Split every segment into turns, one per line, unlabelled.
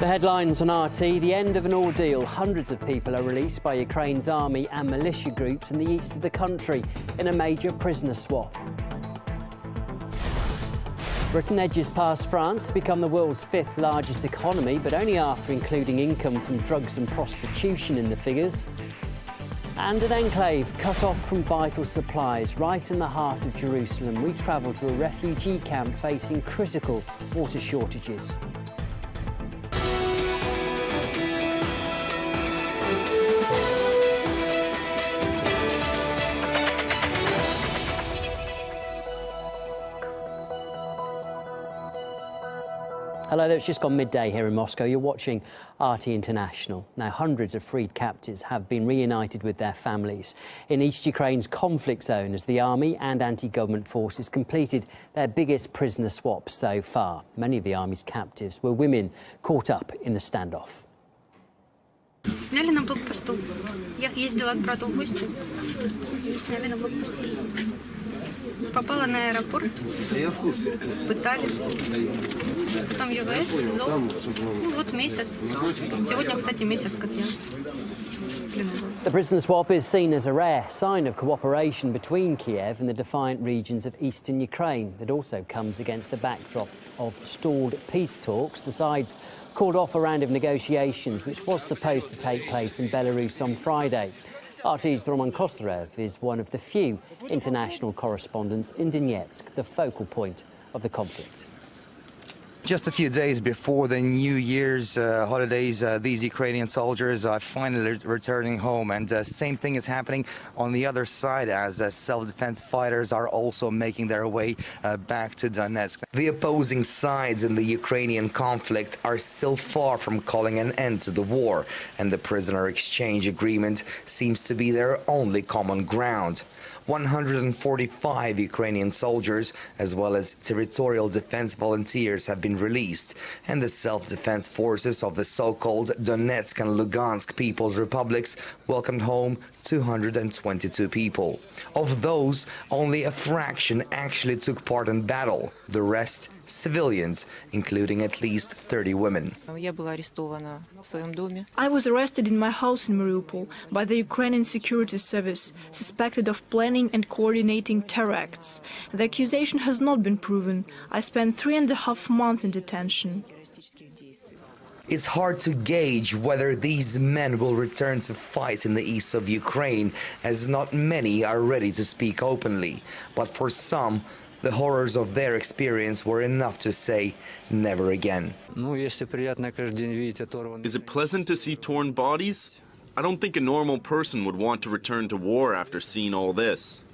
The headlines on RT, the end of an ordeal. Hundreds of people are released by Ukraine's army and militia groups in the east of the country in a major prisoner swap. Britain edges past France to become the world's fifth largest economy, but only after including income from drugs and prostitution in the figures. And an enclave cut off from vital supplies right in the heart of Jerusalem. We travel to a refugee camp facing critical water shortages. Hello there, it's just gone midday here in Moscow. You're watching RT International. Now, hundreds of freed captives have been reunited with their families in East Ukraine's conflict zone as the army and anti-government forces completed their biggest prisoner swap so far. Many of the army's captives were women caught up in the standoff.
Сняли на блокпосту. Я ездила к брату в гости. И сняли на блокпосту. Попала на аэропорт. Пытали. Потом ЮВС, СИЗО. Ну вот месяц. Сегодня, кстати, месяц, как я.
The prisoner swap is seen as a rare sign of cooperation between Kiev and the defiant regions of eastern Ukraine. It also comes against a backdrop of stalled peace talks. The sides called off a round of negotiations which was supposed to take place in Belarus on Friday. RT's Roman Kostyrev is one of the few international correspondents in Donetsk, the focal point of the conflict.
Just a few days before the New Year's holidays, these Ukrainian soldiers are finally returning home, and same thing is happening on the other side as self-defense fighters are also making their way back to Donetsk. The opposing sides in the Ukrainian conflict are still far from calling an end to the war, and the prisoner exchange agreement seems to be their only common ground. 145 Ukrainian soldiers, as well as territorial defense volunteers, have been released, and the self-defense forces of the so-called Donetsk and Lugansk People's Republics welcomed home 222 people. Of those, only a fraction actually took part in battle. The rest, civilians, including at least 30 women.
I was arrested in my house in Mariupol by the Ukrainian Security Service, suspected of planning and coordinating terror acts. The accusation has not been proven. I spent 3.5 months in detention.
It's hard to gauge whether these men will return to fight in the east of Ukraine, as not many are ready to speak openly. But for some, the horrors of their experience were enough to say, never again.
Is it pleasant to see torn bodies? I don't think a normal person would want to return to war after seeing all this.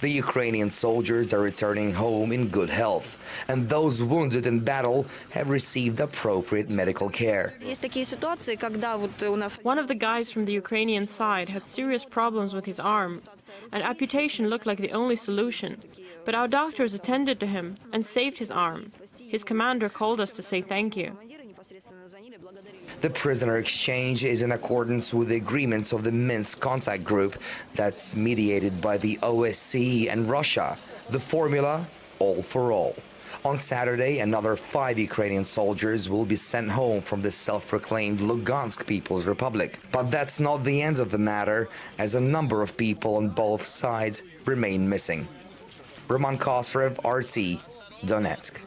The Ukrainian soldiers are returning home in good health, and those wounded in battle have received appropriate medical care.
One of the guys from the Ukrainian side had serious problems with his arm, and amputation looked like the only solution. But our doctors attended to him and saved his arm. His commander called us to say thank you.
The prisoner exchange is in accordance with the agreements of the Minsk contact group that's mediated by the OSCE and Russia. The formula, all for all. On Saturday, another 5 Ukrainian soldiers will be sent home from the self-proclaimed Lugansk People's Republic. But that's not the end of the matter, as a number of people on both sides remain missing. Roman Kostyrev, RT, Donetsk.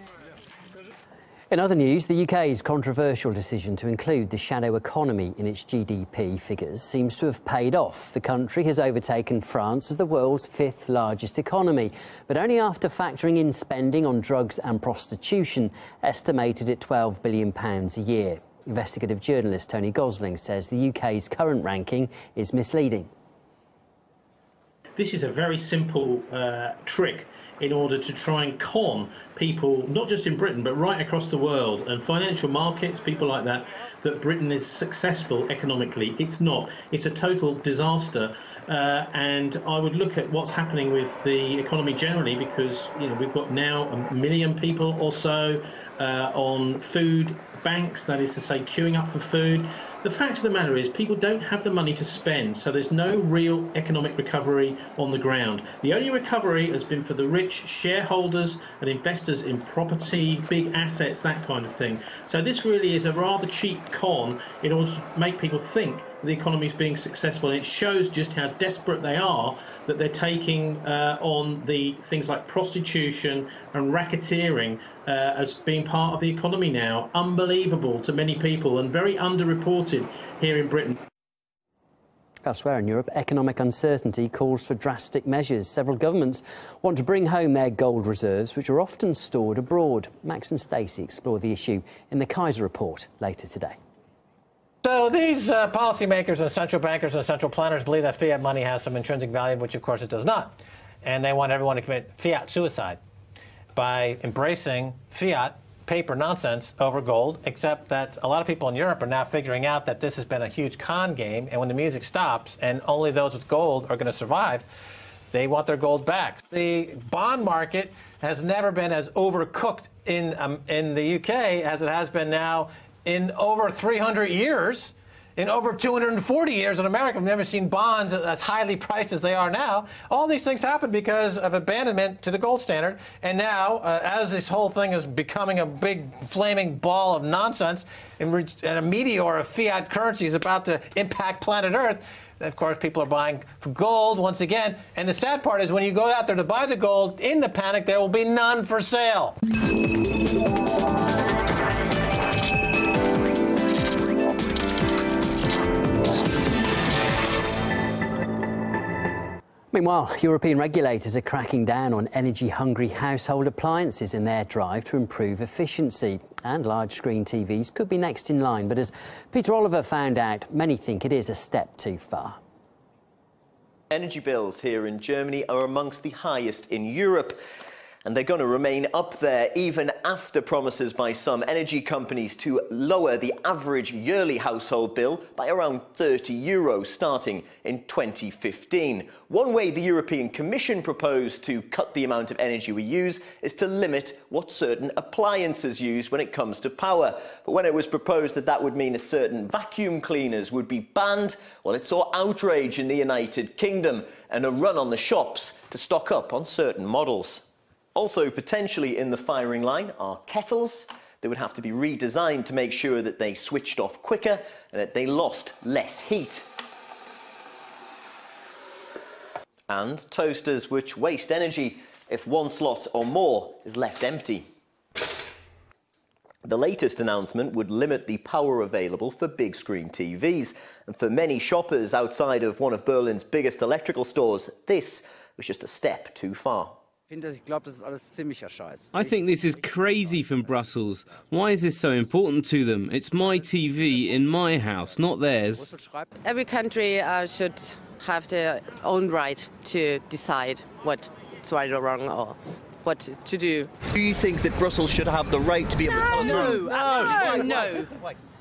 In other news, the UK's controversial decision to include the shadow economy in its GDP figures seems to have paid off. The country has overtaken France as the world's 5th largest economy, but only after factoring in spending on drugs and prostitution, estimated at £12 billion a year. Investigative journalist Tony Gosling says the UK's current ranking is misleading.
This is a very simple trick in order to try and con people, not just in Britain, but right across the world, and financial markets, people like that, that Britain is successful economically. It's not. It's a total disaster. And I would look at what's happening with the economy generally, because we've got now 1 million people or so on food banks, that is to say, queuing up for food. the fact of the matter is people don't have the money to spend, so there's no real economic recovery on the ground. The only recovery has been for the rich shareholders and investors in property, big assets, that kind of thing. So this really is a rather cheap con in order to make people think the economy is being successful, and it shows just how desperate they are that they're taking on the things like prostitution and racketeering as being part of the economy now. Unbelievable to many people and very underreported here in Britain.
Elsewhere in Europe, economic uncertainty calls for drastic measures. Several governments want to bring home their gold reserves, which are often stored abroad. Max and Stacey explore the issue in the Kaiser Report later today.
So these policymakers and central bankers and central planners believe that fiat money has some intrinsic value, which of course it does not. And they want everyone to commit fiat suicide by embracing fiat paper nonsense over gold, except that a lot of people in Europe are now figuring out that this has been a huge con game, and when the music stops and only those with gold are going to survive, they want their gold back. The bond market has never been as overcooked in the UK as it has been now in over 300 years. In over 240 years in America, we've never seen bonds as highly priced as they are now. All these things happen because of abandonment to the gold standard. And now, as this whole thing is becoming a big flaming ball of nonsense, and a meteor of fiat currency is about to impact planet Earth, of course, people are buying for gold once again. And the sad part is when you go out there to buy the gold, in the panic, there will be none for sale.
Meanwhile, European regulators are cracking down on energy-hungry household appliances in their drive to improve efficiency. And large-screen TVs could be next in line, but as Peter Oliver found out, many think it is a step too far.
Energy bills here in Germany are amongst the highest in Europe. And they're going to remain up there even after promises by some energy companies to lower the average yearly household bill by around €30 starting in 2015. One way the European Commission proposed to cut the amount of energy we use is to limit what certain appliances use when it comes to power. But when it was proposed that that would mean that certain vacuum cleaners would be banned, well, it saw outrage in the United Kingdom and a run on the shops to stock up on certain models. Also potentially in the firing line are kettles. They would have to be redesigned to make sure that they switched off quicker and that they lost less heat. And toasters which waste energy if one slot or more is left empty. The latest announcement would limit the power available for big screen TVs. And for many shoppers outside of one of Berlin's biggest electrical stores, this was just a step too far.
I think this is crazy from Brussels. Why is this so important to them? It's my TV in my house, not theirs.
Every country should have their own right to decide what's right or wrong or what to do.
Do you think that Brussels should have the right to be able to tell us?
No.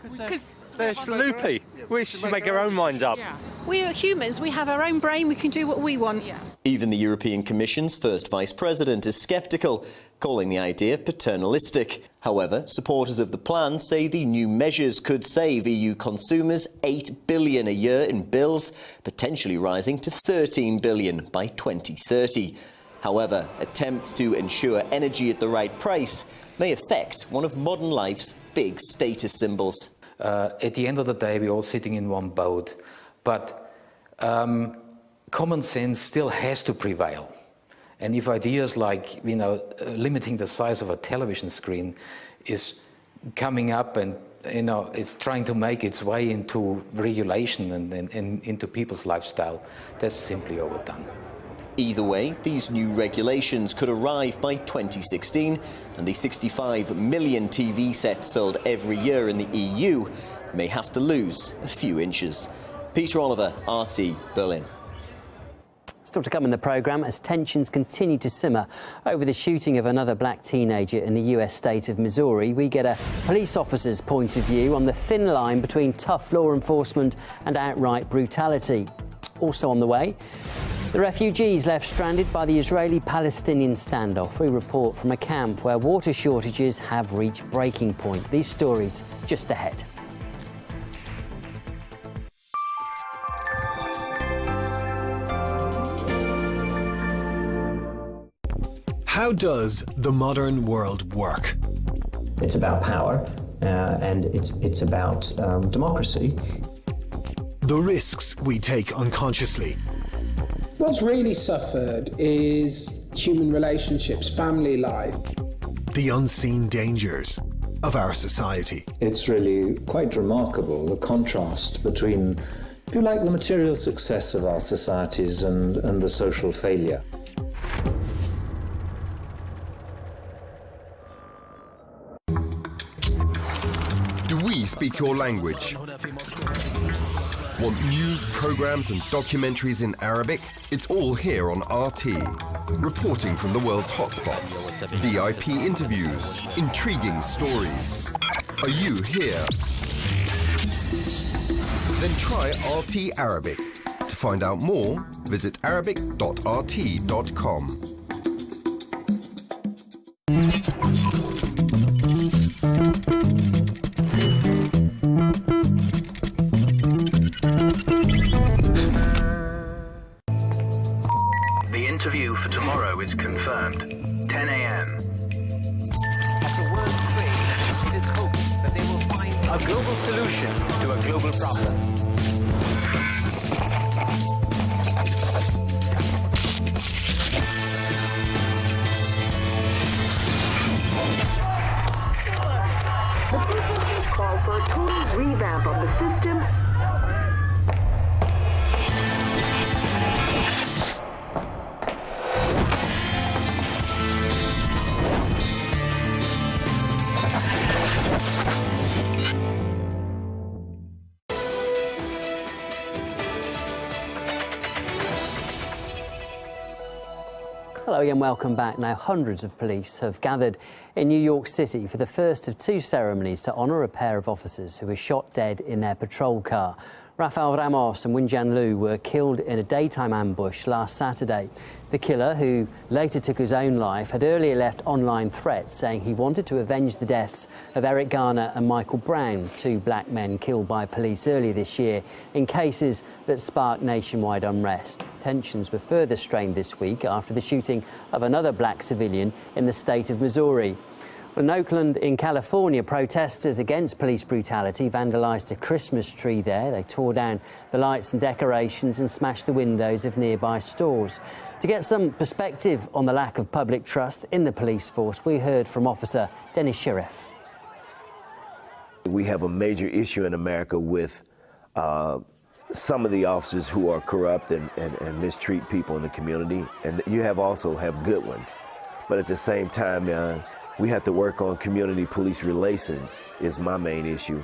Because they're loopy. We should make our own minds up.
We are humans. We have our own brain. We can do what we want.
Even the European Commission's first Vice President is sceptical, calling the idea paternalistic. However, supporters of the plan say the new measures could save EU consumers $8 billion a year in bills, potentially rising to $13 billion by 2030. However, attempts to ensure energy at the right price may affect one of modern life's big status symbols.
At the end of the day, we're all sitting in one boat, but common sense still has to prevail. And if ideas like, limiting the size of a television screen is coming up and, it's trying to make its way into regulation and into people's lifestyle, that's simply overdone.
Either way, these new regulations could arrive by 2016, and the 65 million TV sets sold every year in the EU may have to lose a few inches. Peter Oliver, RT, Berlin.
Still to come in the programme, as tensions continue to simmer over the shooting of another black teenager in the US state of Missouri, we get a police officer's point of view on the thin line between tough law enforcement and outright brutality. Also on the way, the refugees left stranded by the Israeli-Palestinian standoff. We report from a camp where water shortages have reached breaking point. These stories just ahead.
How does the modern world work?
It's about power, and it's about democracy.
The risks we take unconsciously.
What's really suffered is human relationships, family life.
The unseen dangers of our society.
It's really quite remarkable, the contrast between, if you like, the material success of our societies and the social failure.
Do we speak your language? Want news, programs and documentaries in Arabic? It's all here on RT. Reporting from the world's hotspots, VIP interviews, intriguing stories. Are you here? Then try RT Arabic. To find out more, visit arabic.rt.com.
The interview for tomorrow is confirmed. 10 a.m.
At the World Trade, it is hoped that they will find a global solution to a global problem.
The businesses call for a total revamp of the system.
Hello and welcome back. Now, hundreds of police have gathered in New York City for the first of two ceremonies to honour a pair of officers who were shot dead in their patrol car. Rafael Ramos and Wenjian Liu were killed in a daytime ambush last Saturday. The killer, who later took his own life, had earlier left online threats saying he wanted to avenge the deaths of Eric Garner and Michael Brown, two black men killed by police earlier this year in cases that sparked nationwide unrest. Tensions were further strained this week after the shooting of another black civilian in the state of Missouri. Well, in Oakland, in California, protesters against police brutality vandalised a Christmas tree there. They tore down the lights and decorations and smashed the windows of nearby stores. To get some perspective on the lack of public trust in the police force, we heard from Officer Dennis Sheriff.
We have a major issue in America with some of the officers who are corrupt and mistreat people in the community, and you also have good ones. But at the same time, we have to work on community police relations is my main issue.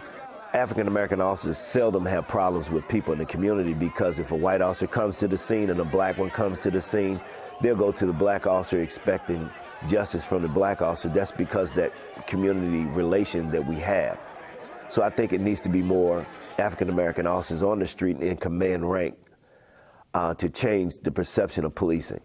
African-American officers seldom have problems with people in the community because if a white officer comes to the scene and a black one comes to the scene, they'll go to the black officer expecting justice from the black officer. That's because that community relation that we have. So I think it needs to be more African-American officers on the street in command rank to change the perception of policing.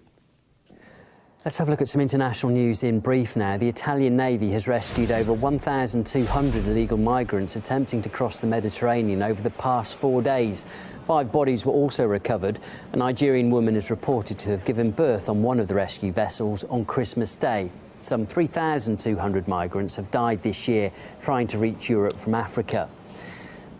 Let's have a look at some international news in brief now. The Italian Navy has rescued over 1,200 illegal migrants attempting to cross the Mediterranean over the past 4 days. 5 bodies were also recovered. A Nigerian woman is reported to have given birth on one of the rescue vessels on Christmas Day. Some 3,200 migrants have died this year trying to reach Europe from Africa.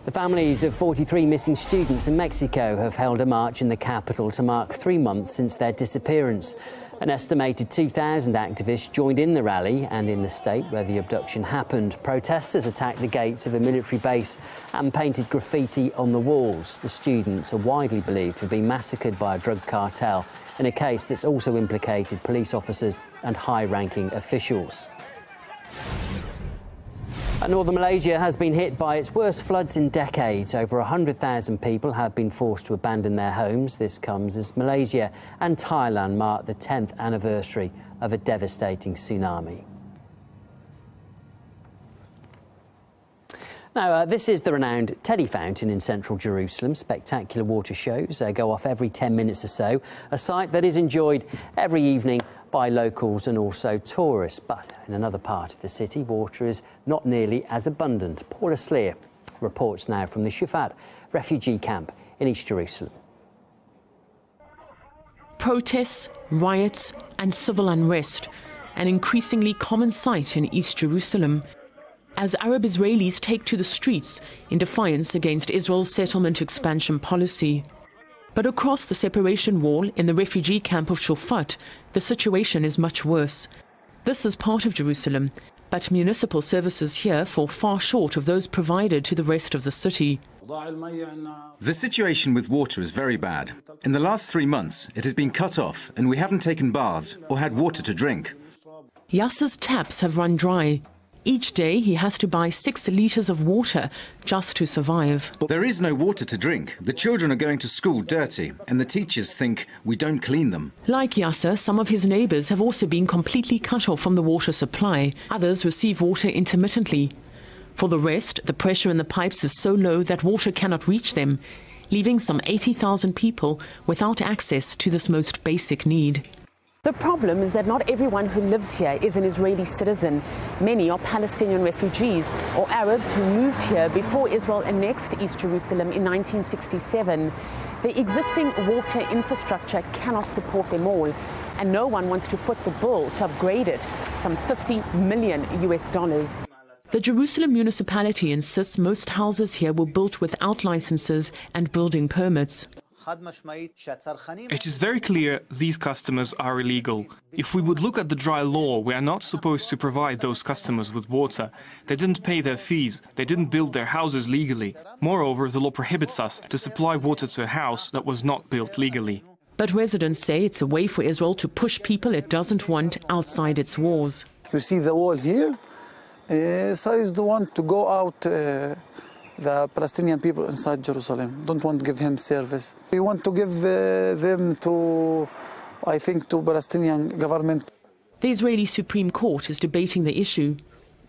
The families of 43 missing students in Mexico have held a march in the capital to mark 3 months since their disappearance. An estimated 2,000 activists joined in the rally, and in the state where the abduction happened, protesters attacked the gates of a military base and painted graffiti on the walls. The students are widely believed to have been massacred by a drug cartel in a case that's also implicated police officers and high-ranking officials. Northern Malaysia has been hit by its worst floods in decades. Over 100,000 people have been forced to abandon their homes. This comes as Malaysia and Thailand mark the 10th anniversary of a devastating tsunami. Now, this is the renowned Teddy Fountain in central Jerusalem. Spectacular water shows go off every 10 minutes or so, a sight that is enjoyed every evening by locals and also tourists. But in another part of the city, water is not nearly as abundant. Paula Sleer reports now from the Shufat refugee camp in East Jerusalem.
Protests, riots and civil unrest.
an increasingly common sight in East Jerusalem, as Arab Israelis take to the streets in defiance against Israel's settlement expansion policy. But across the separation wall in the refugee camp of Shofat, the situation is much worse. This is part of Jerusalem, but municipal services here fall far short of those provided to the rest of the city.
The situation with water is very bad. In the last 3 months, it has been cut off and we haven't taken baths or had water to drink.
Yasser's taps have run dry. Each day he has to buy 6 litres of water just to survive.
There is no water to drink. The children are going to school dirty and the teachers think we don't clean them.
Like Yasser, some of his neighbours have also been completely cut off from the water supply. Others receive water intermittently. For the rest, the pressure in the pipes is so low that water cannot reach them, leaving some 80,000 people without access to this most basic need. The problem is that not everyone who lives here is an Israeli citizen. Many are Palestinian refugees or Arabs who moved here before Israel annexed East Jerusalem in 1967. The existing water infrastructure cannot support them all, and no one wants to foot the bill to upgrade it, some $50 million. The Jerusalem municipality insists most houses here were built without licenses and building permits.
It is very clear these customers are illegal. If we would look at the dry law, we are not supposed to provide those customers with water. They didn't pay their fees, they didn't build their houses legally. Moreover, the law prohibits us to supply water to a house that was not built legally.
But residents say it's a way for Israel to push people it doesn't want outside its walls.
You see the wall here? Israel is the one to go out the Palestinian people inside Jerusalem. Don't want to give him service. We want to give them to, I think, to Palestinian government.
The Israeli Supreme Court is debating the issue.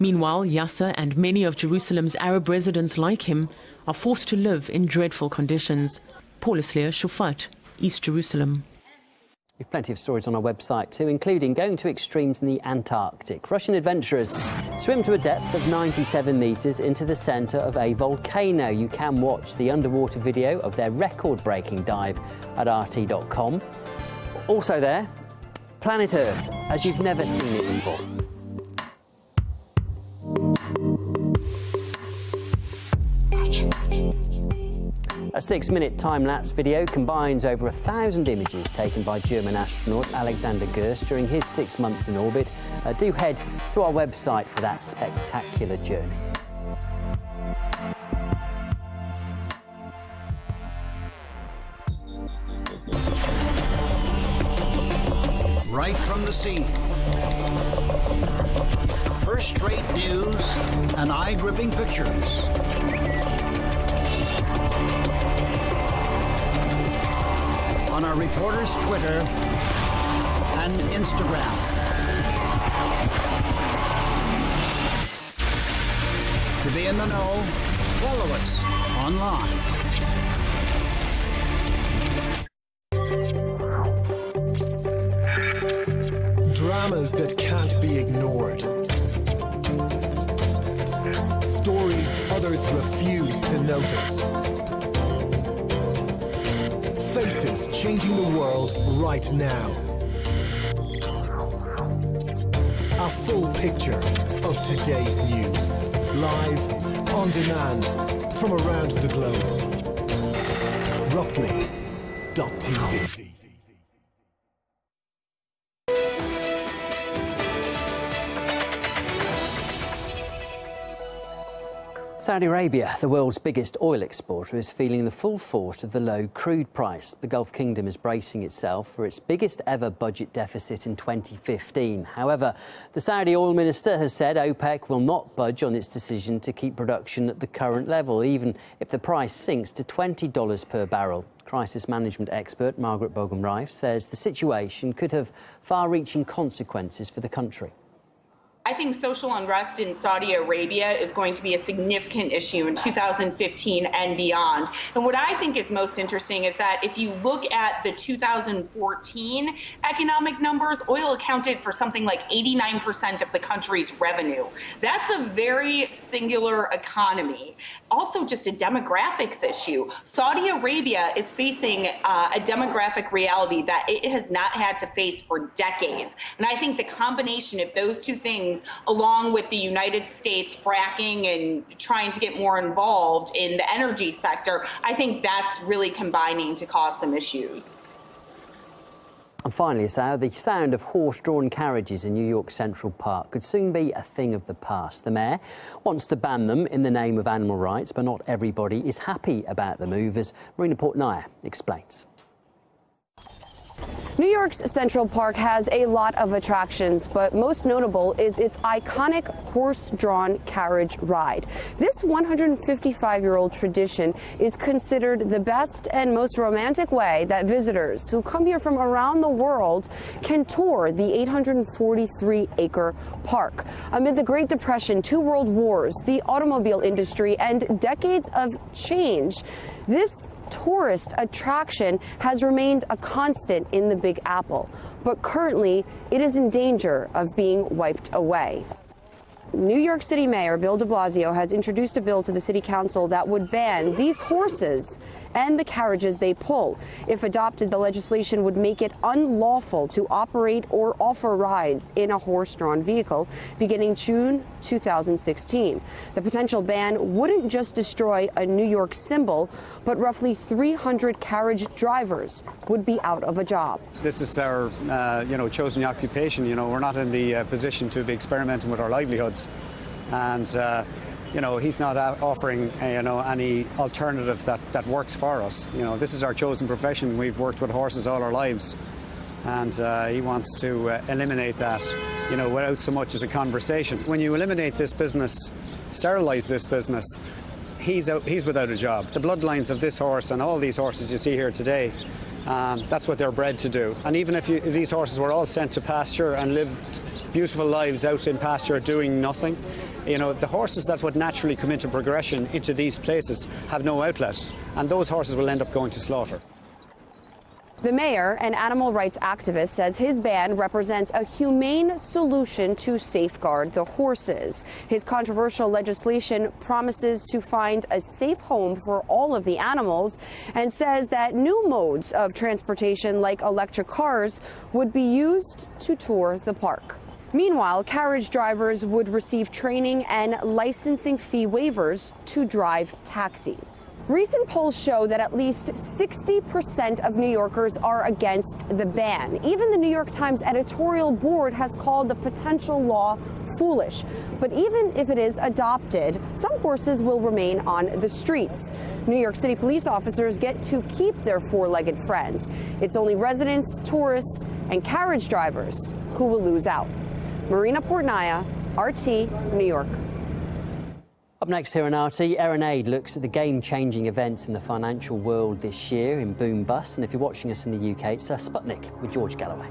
Meanwhile, Yasser and many of Jerusalem's Arab residents like him are forced to live in dreadful conditions. Paul Islier, Shofat, East Jerusalem.
We have plenty of stories on our website too, including going to extremes in the Antarctic. Russian adventurers swim to a depth of 97 metres into the centre of a volcano. You can watch the underwater video of their record-breaking dive at rt.com. Also there, planet Earth, as you've never seen it before. A 6-minute time-lapse video combines over 1,000 images taken by German astronaut Alexander Gerst during his 6 months in orbit. Do head to our website for that spectacular journey.
Right from the scene. First-rate news and eye-gripping pictures. On our reporters' Twitter and Instagram. To be in the know, follow us online.
Dramas that can't be ignored. Stories others refuse to notice. Faces changing the world right now. A full picture of today's news. Live, on demand, from around the globe. Rockley.tv.
Saudi Arabia, the world's biggest oil exporter, is feeling the full force of the low crude price. The Gulf Kingdom is bracing itself for its biggest ever budget deficit in 2015. However, the Saudi oil minister has said OPEC will not budge on its decision to keep production at the current level, even if the price sinks to $20 per barrel. Crisis management expert Margaret Bogum-Rife says the situation could have far-reaching consequences for the country.
I think social unrest in Saudi Arabia is going to be a significant issue in 2015 and beyond. And what I think is most interesting is that if you look at the 2014 economic numbers, oil accounted for something like 89% of the country's revenue. That's a very singular economy. Also just a demographics issue. Saudi Arabia is facing a demographic reality that it has not had to face for decades. And I think the combination of those two things, along with the United States fracking and trying to get more involved in the energy sector, I think that's really combining to cause some issues.
And finally, Sarah, the sound of horse-drawn carriages in New York Central Park could soon be a thing of the past. The mayor wants to ban them in the name of animal rights, but not everybody is happy about the move, as Marina Portnaya explains.
New York's Central Park has a lot of attractions, but most notable is its iconic horse-drawn carriage ride. This 155-year-old tradition is considered the best and most romantic way that visitors who come here from around the world can tour the 843-acre park. Amid the Great Depression, 2 world wars, the automobile industry, and decades of change, this tourist attraction has remained a constant in the Big Apple, but currently it is in danger of being wiped away. New York City Mayor Bill de Blasio has introduced a bill to the City Council that would ban these horses and the carriages they pull. If adopted, the legislation would make it unlawful to operate or offer rides in a horse-drawn vehicle beginning June 2016. The potential ban wouldn't just destroy a New York symbol, but roughly 300 carriage drivers would be out of a job.
This is our, chosen occupation. We're not in the position to be experimenting with our livelihoods. And, he's not offering, any alternative that works for us. This is our chosen profession. We've worked with horses all our lives. And he wants to eliminate that, without so much as a conversation. When you eliminate this business, sterilize this business, he's without a job. The bloodlines of this horse and all these horses you see here today, that's what they're bred to do. And even if these horses were all sent to pasture and lived beautiful lives out in pasture doing nothing, the horses that would naturally come into progression into these places have no outlet, and those horses will end up going to slaughter.
The mayor, an animal rights activist, says his ban represents a humane solution to safeguard the horses. His controversial legislation promises to find a safe home for all of the animals and says that new modes of transportation like electric cars would be used to tour the park. Meanwhile, carriage drivers would receive training and licensing fee waivers to drive taxis. Recent polls show that at least 60% of New Yorkers are against the ban. Even the New York Times editorial board has called the potential law foolish. But even if it is adopted, some horses will remain on the streets. New York City police officers get to keep their four-legged friends. It's only residents, tourists, and carriage drivers who will lose out. Marina Portnaya, RT, New York.
Up next here on RT, Erin Aid looks at the game-changing events in the financial world this year in Boom Bust. And if you're watching us in the UK, it's Sputnik with George Galloway.